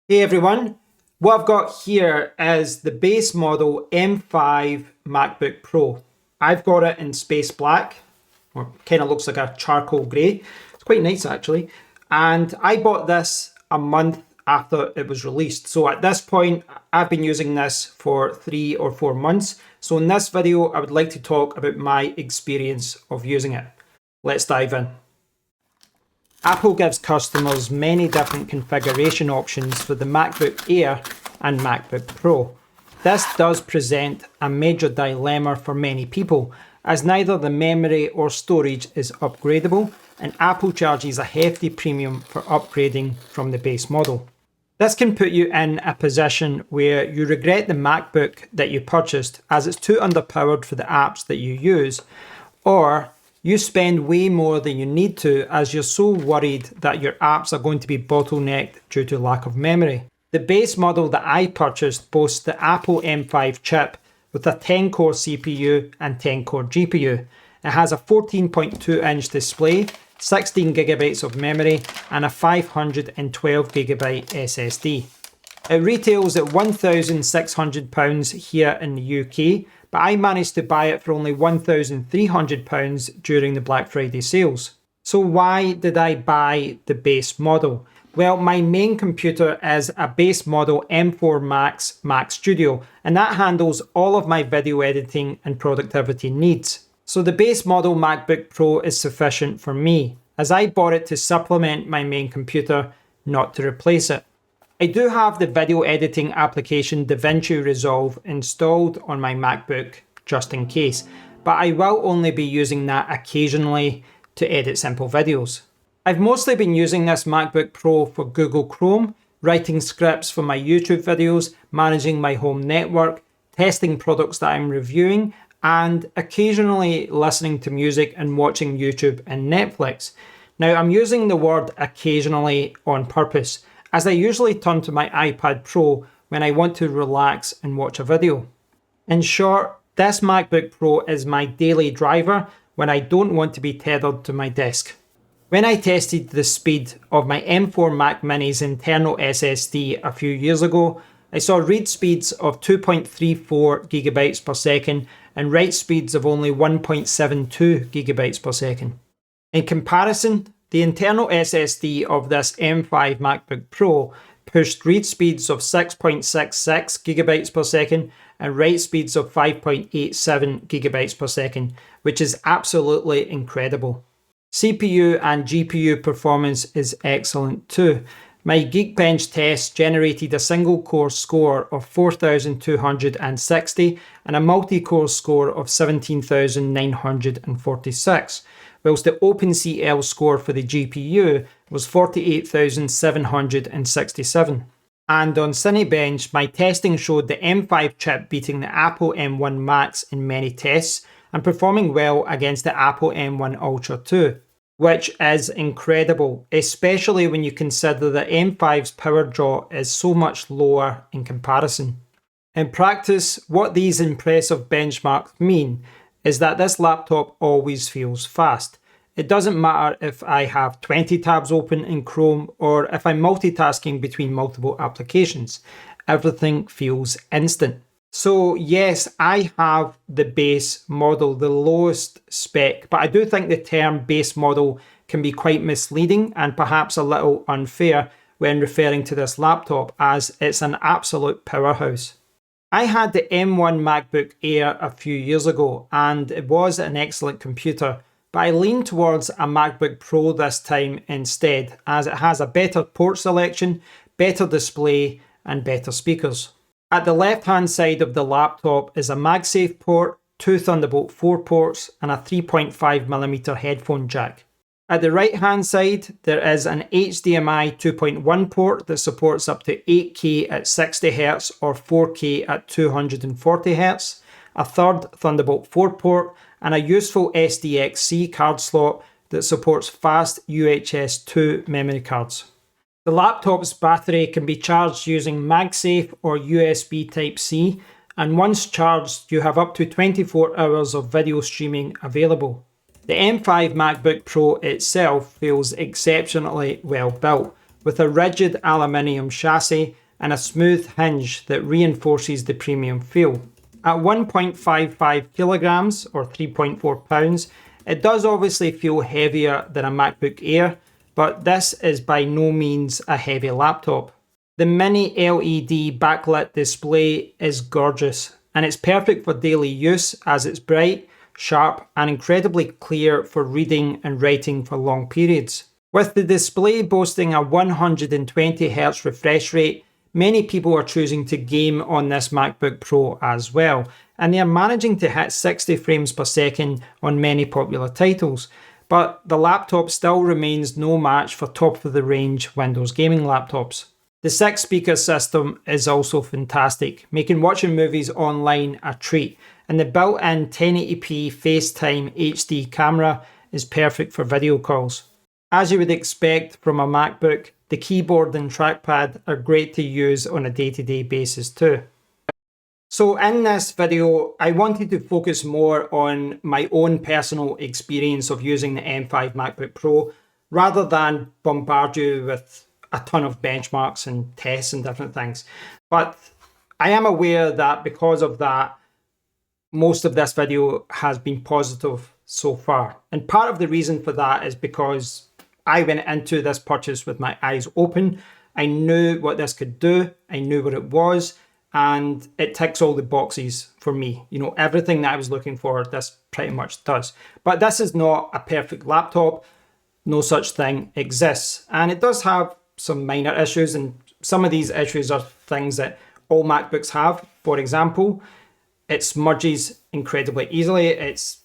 Hey everyone, what I've got here is the base model M5 MacBook Pro. I've got it in space black, or kind of looks like a charcoal grey. It's quite nice actually. And I bought this a month after it was released. So at this point, I've been using this for 3 or 4 months. So in this video, I would like to talk about my experience of using it. Let's dive in. Apple gives customers many different configuration options for the MacBook Air and MacBook Pro. This does present a major dilemma for many people, as neither the memory or storage is upgradable, and Apple charges a hefty premium for upgrading from the base model. This can put you in a position where you regret the MacBook that you purchased as it's too underpowered for the apps that you use, or you spend way more than you need to as you're so worried that your apps are going to be bottlenecked due to lack of memory. The base model that I purchased boasts the Apple M5 chip with a 10-core CPU and 10-core GPU. It has a 14.2-inch display, 16GB of memory, and a 512GB SSD. It retails at £1,600 here in the UK, but I managed to buy it for only £1,300 during the Black Friday sales. So why did I buy the base model? Well, my main computer is a base model M4 Mac Studio, and that handles all of my video editing and productivity needs. So the base model MacBook Pro is sufficient for me, as I bought it to supplement my main computer, not to replace it. I do have the video editing application DaVinci Resolve installed on my MacBook just in case, but I will only be using that occasionally to edit simple videos. I've mostly been using this MacBook Pro for Google Chrome, writing scripts for my YouTube videos, managing my home network, testing products that I'm reviewing, and occasionally listening to music and watching YouTube and Netflix. Now, I'm using the word occasionally on purpose, as I usually turn to my iPad Pro when I want to relax and watch a video. In short, this MacBook Pro is my daily driver when I don't want to be tethered to my desk. When I tested the speed of my M4 Mac Mini's internal SSD a few years ago, I saw read speeds of 2.34GB per second and write speeds of only 1.72GB per second. In comparison, the internal SSD of this M5 MacBook Pro pushed read speeds of 6.66GB per second and write speeds of 5.87GB per second, which is absolutely incredible. CPU and GPU performance is excellent too. My Geekbench test generated a single core score of 4,260 and a multi-core score of 17,946. Whilst the OpenCL score for the GPU was 48,767. And on Cinebench, my testing showed the M5 chip beating the Apple M1 Max in many tests and performing well against the Apple M1 Ultra too, which is incredible, especially when you consider that M5's power draw is so much lower in comparison. In practice, what these impressive benchmarks mean is that this laptop always feels fast. It doesn't matter if I have 20 tabs open in Chrome or if I'm multitasking between multiple applications. Everything feels instant. So yes, I have the base model, the lowest spec, but I do think the term base model can be quite misleading and perhaps a little unfair when referring to this laptop, as it's an absolute powerhouse. I had the M1 MacBook Air a few years ago and it was an excellent computer, but I lean towards a MacBook Pro this time instead, as it has a better port selection, better display, and better speakers. At the left-hand side of the laptop is a MagSafe port, 2 Thunderbolt 4 ports, and a 3.5mm headphone jack. At the right-hand side, there is an HDMI 2.1 port that supports up to 8K at 60Hz or 4K at 240Hz, a third Thunderbolt 4 port, and a useful SDXC card slot that supports fast UHS 2 memory cards. The laptop's battery can be charged using MagSafe or USB Type-C, and once charged, you have up to 24 hours of video streaming available. The M5 MacBook Pro itself feels exceptionally well built, with a rigid aluminium chassis and a smooth hinge that reinforces the premium feel. At 1.55 kilograms or 3.4 pounds, it does obviously feel heavier than a MacBook Air, but this is by no means a heavy laptop. The mini LED backlit display is gorgeous, and it's perfect for daily use as it's bright, sharp, and incredibly clear for reading and writing for long periods. With the display boasting a 120Hz refresh rate, many people are choosing to game on this MacBook Pro as well, and they are managing to hit 60 frames per second on many popular titles. But the laptop still remains no match for top-of-the-range Windows gaming laptops. The 6-speaker system is also fantastic, making watching movies online a treat, and the built-in 1080p FaceTime HD camera is perfect for video calls. As you would expect from a MacBook, the keyboard and trackpad are great to use on a day-to-day basis too. So in this video, I wanted to focus more on my own personal experience of using the M5 MacBook Pro, rather than bombard you with a ton of benchmarks and tests and different things. But I am aware that because of that, most of this video has been positive so far. And part of the reason for that is because I went into this purchase with my eyes open. I knew what this could do. I knew what it was. And it ticks all the boxes for me. You know, everything that I was looking for, this pretty much does. But this is not a perfect laptop. No such thing exists. And it does have some minor issues. And some of these issues are things that all MacBooks have. For example, it smudges incredibly easily. It's,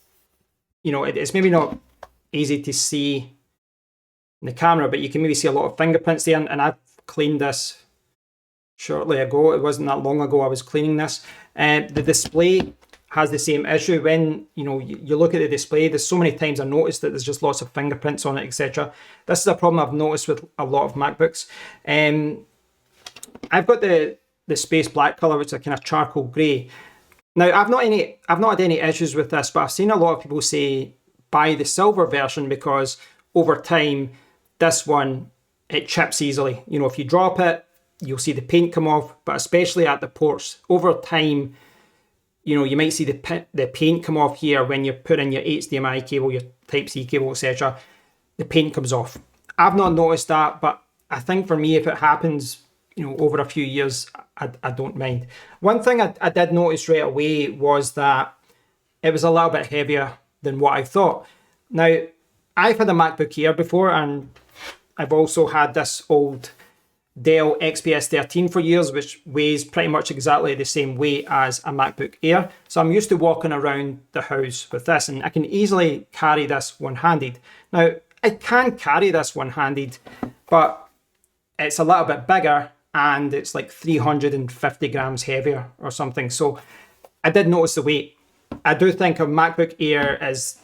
you know, it's maybe not easy to see in the camera, but you can maybe see a lot of fingerprints there. And I've cleaned this shortly ago. It wasn't that long ago I was cleaning this. The display has the same issue. When you look at the display, there's so many times I noticed that there's just lots of fingerprints on it, etc. This is a problem I've noticed with a lot of MacBooks. I've got the space black color, which is a kind of charcoal grey. Now I've not had any issues with this, but I've seen a lot of people say buy the silver version because over time this one, it chips easily. You know, if you drop it, you'll see the paint come off, but especially at the ports, over time, you know, you might see the paint come off here when you put in your HDMI cable, your Type-C cable, etc. The paint comes off. I've not noticed that, but I think for me, if it happens, you know, over a few years, I don't mind. One thing I did notice right away was that it was a little bit heavier than what I thought. Now, I've had a MacBook Air before, and I've also had this old Dell XPS 13 for years, which weighs pretty much exactly the same weight as a MacBook Air. So I'm used to walking around the house with this, and I can easily carry this one-handed. Now, I can carry this one-handed, but it's a little bit bigger, and it's like 350 grams heavier or something. So I did notice the weight. I do think a MacBook Air is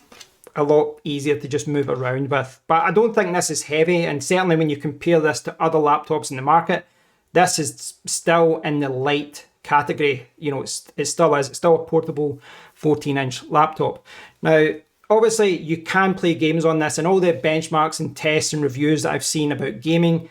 a lot easier to just move around with. But I don't think this is heavy, and certainly when you compare this to other laptops in the market, this is still in the light category. You know, it still is. It's still a portable 14-inch laptop. Now, obviously, you can play games on this, and all the benchmarks and tests and reviews that I've seen about gaming,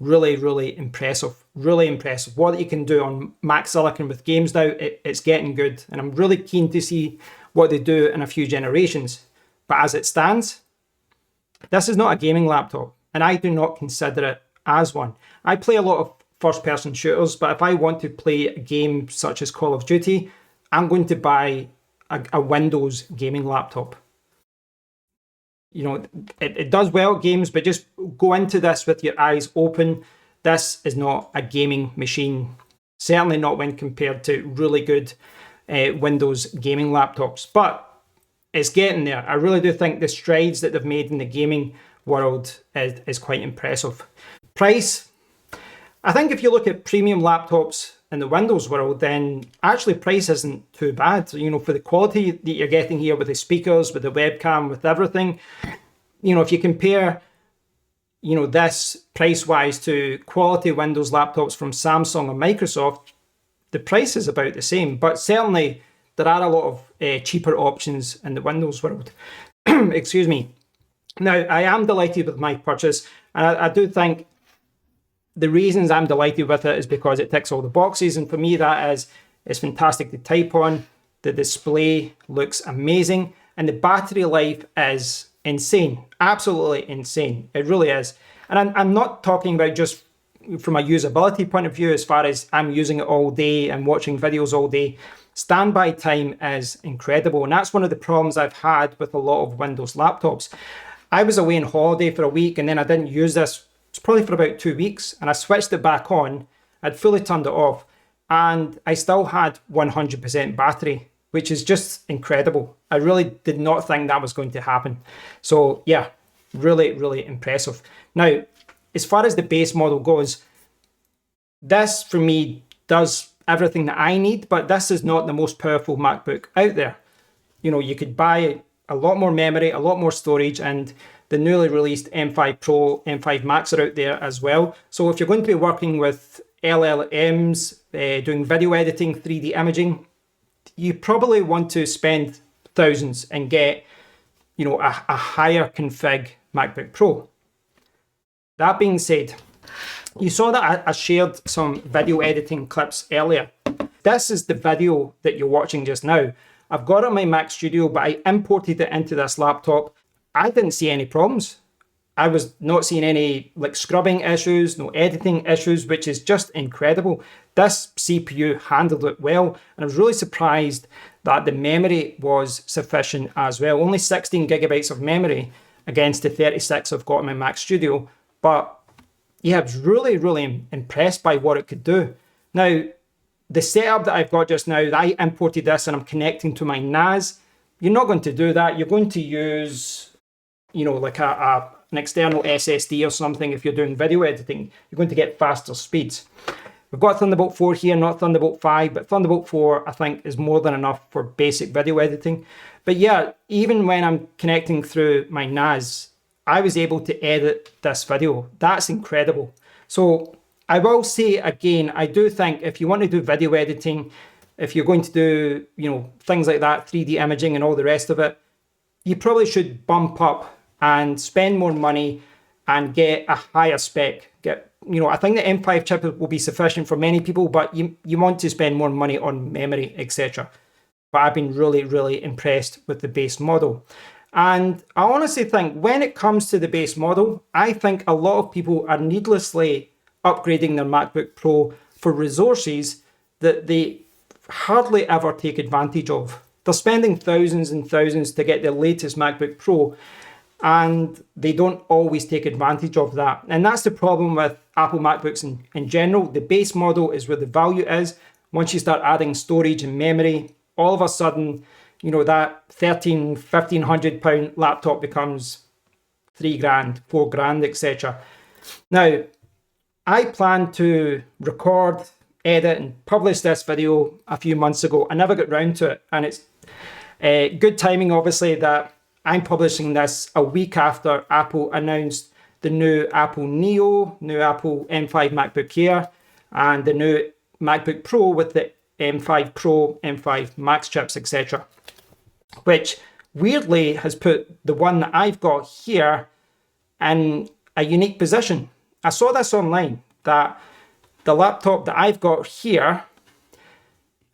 really, really impressive. Really impressive. What you can do on Mac Silicon with games now, it's getting good. And I'm really keen to see what they do in a few generations. But as it stands, this is not a gaming laptop, and I do not consider it as one. I play a lot of first-person shooters, but if I want to play a game such as Call of Duty, I'm going to buy a Windows gaming laptop. You know, it does well at games, but just go into this with your eyes open. This is not a gaming machine, certainly not when compared to really good Windows gaming laptops. But it's getting there. I really do think the strides that they've made in the gaming world is quite impressive. Price, I think if you look at premium laptops in the Windows world, then actually price isn't too bad. You know, for the quality that you're getting here with the speakers, with the webcam, with everything, you know, if you compare, you know, this price-wise to quality Windows laptops from Samsung or Microsoft, the price is about the same. But certainly there are a lot of cheaper options in the Windows world. Excuse me. Now, I am delighted with my purchase, and I do think the reasons I'm delighted with it is because it ticks all the boxes. And for me, that is, it's fantastic to type on. The display looks amazing. And the battery life is insane. Absolutely insane. It really is. And I'm not talking about just from a usability point of view, as far as I'm using it all day and watching videos all day. Standby time is incredible. And that's one of the problems I've had with a lot of Windows laptops. I was away on holiday for a week and then I didn't use this. It's probably for about 2 weeks, and I switched it back on. I'd fully turned it off and I still had 100% battery, which is just incredible. I really did not think that was going to happen. So yeah, really, really impressive. Now, as far as the base model goes, this for me does everything that I need, but this is not the most powerful MacBook out there. You know, you could buy a lot more memory, a lot more storage, and the newly released M5 Pro, M5 Max are out there as well. So if you're going to be working with LLMs, doing video editing, 3D imaging, you probably want to spend thousands and get, you know, a higher config MacBook Pro. That being said, you saw that I shared some video editing clips earlier. This is the video that you're watching just now. I've got it on my Mac Studio, but I imported it into this laptop. I didn't see any problems. I was not seeing any like scrubbing issues, no editing issues, which is just incredible. This CPU handled it well, and I was really surprised that the memory was sufficient as well. Only 16 gigabytes of memory against the 36 I've got in my Mac Studio. But yeah, I was really, really impressed by what it could do. Now, the setup that I've got just now, I imported this and I'm connecting to my NAS. You're not going to do that. You're going to use, you know, like an external SSD or something. If you're doing video editing, you're going to get faster speeds. We've got Thunderbolt 4 here, not Thunderbolt 5, but Thunderbolt 4, I think, is more than enough for basic video editing. But yeah, even when I'm connecting through my NAS, I was able to edit this video. That's incredible. So I will say again, I do think if you want to do video editing, if you're going to do, you know, things like that, 3D imaging and all the rest of it, you probably should bump up and spend more money and get a higher spec. You know, I think the M5 chip will be sufficient for many people, but you want to spend more money on memory, etc. But I've been really, really impressed with the base model. And I honestly think when it comes to the base model, I think a lot of people are needlessly upgrading their MacBook Pro for resources that they hardly ever take advantage of. They're spending thousands and thousands to get the latest MacBook Pro, and they don't always take advantage of that. And that's the problem with Apple MacBooks in general. The base model is where the value is. Once you start adding storage and memory, all of a sudden, you know, that £1,500 laptop becomes £3,000, £4,000, etc. Now, I plan to record, edit, and publish this video a few months ago. I never got round to it, and it's good timing, obviously, that I'm publishing this a week after Apple announced the new Apple Neo, new Apple M5 MacBook Air, and the new MacBook Pro with the M5 Pro, M5 Max chips, etc. Which weirdly has put the one that I've got here in a unique position. I saw this online, that the laptop that I've got here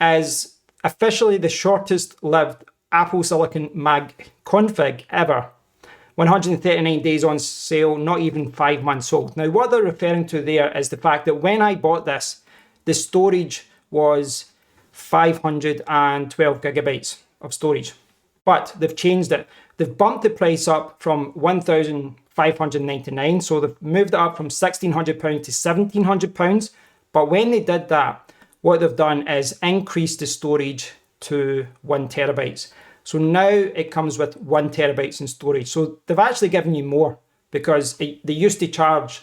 is officially the shortest lived Apple Silicon Mag config ever. 139 days on sale, not even 5 months old. Now, what they're referring to there is the fact that when I bought this, the storage was 512 gigabytes of storage. But they've changed it. They've bumped the price up from £1,599. So they've moved it up from £1,600 to £1,700. But when they did that, what they've done is increase the storage to 1 terabyte. So now it comes with 1 terabyte in storage. So they've actually given you more, because they used to charge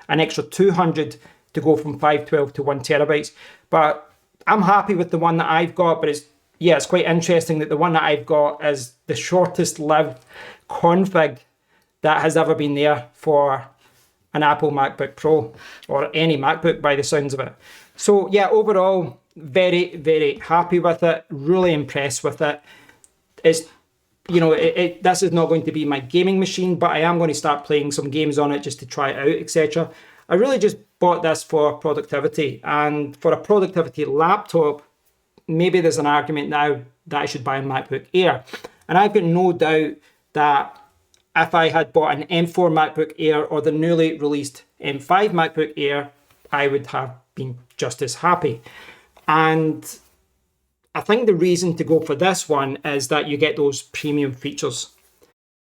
an extra 200 to go from 512 to 1 terabyte. But I'm happy with the one that I've got, but it's quite interesting that the one that I've got is the shortest lived config that has ever been there for an Apple MacBook Pro, or any MacBook by the sounds of it. So yeah, overall, very, very happy with it, really impressed with it. It's, you know, this is not going to be my gaming machine, but I am going to start playing some games on it just to try it out, etc. I really just bought this for productivity, and for a productivity laptop, maybe there's an argument now that I should buy a MacBook Air. And I've got no doubt that if I had bought an M4 MacBook Air or the newly released M5 MacBook Air, I would have been just as happy. And I think the reason to go for this one is that you get those premium features.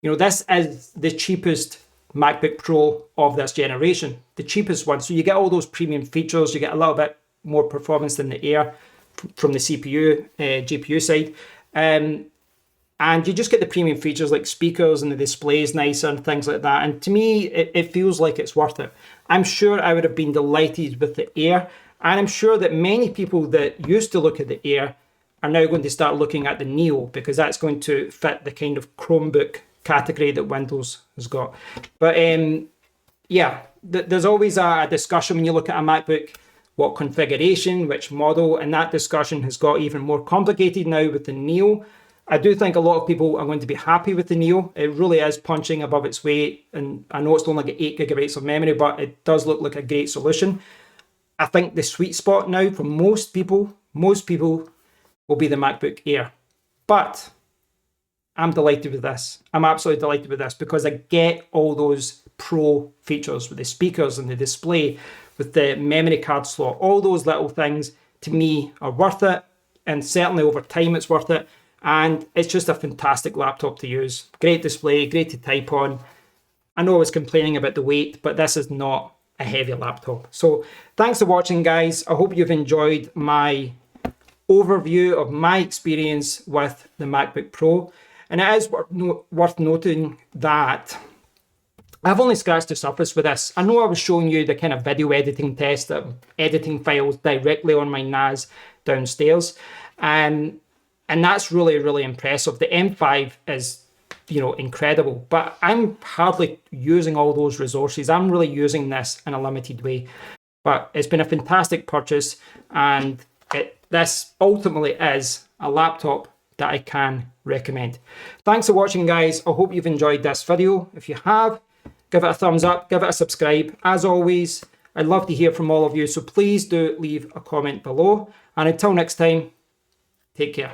You know, this is the cheapest MacBook Pro of this generation, the cheapest one. So you get all those premium features, you get a little bit more performance than the Air from the CPU, GPU side. And you just get the premium features like speakers, and the display is nicer and things like that. And to me, it feels like it's worth it. I'm sure I would have been delighted with the Air. And I'm sure that many people that used to look at the Air are now going to start looking at the Neo, because that's going to fit the kind of Chromebook category that Windows has got. But yeah, there's always a discussion when you look at a MacBook, what configuration, which model, and that discussion has got even more complicated now with the Neo. I do think a lot of people are going to be happy with the Neo. It really is punching above its weight, and I know it's only got 8 gigabytes of memory, but it does look like a great solution. I think the sweet spot now for most people will be the MacBook Air. But I'm delighted with this. I'm absolutely delighted with this because I get all those pro features with the speakers and the display, with the memory card slot. All those little things to me are worth it, and certainly over time it's worth it. And it's just a fantastic laptop to use. Great display, great to type on. I know I was complaining about the weight, but this is not a heavy laptop. So thanks for watching, guys. I hope you've enjoyed my overview of my experience with the MacBook Pro. And it is worth noting that I've only scratched the surface with this. I know I was showing you the kind of video editing test, editing files directly on my NAS downstairs. And that's really, really impressive. The M5 is, you know, incredible, but I'm hardly using all those resources. I'm really using this in a limited way. But it's been a fantastic purchase, and this ultimately is a laptop that I can recommend. Thanks for watching, guys. I hope you've enjoyed this video. If you have, give it a thumbs up, give it a subscribe. As always, I'd love to hear from all of you, so please do leave a comment below. And until next time, take care.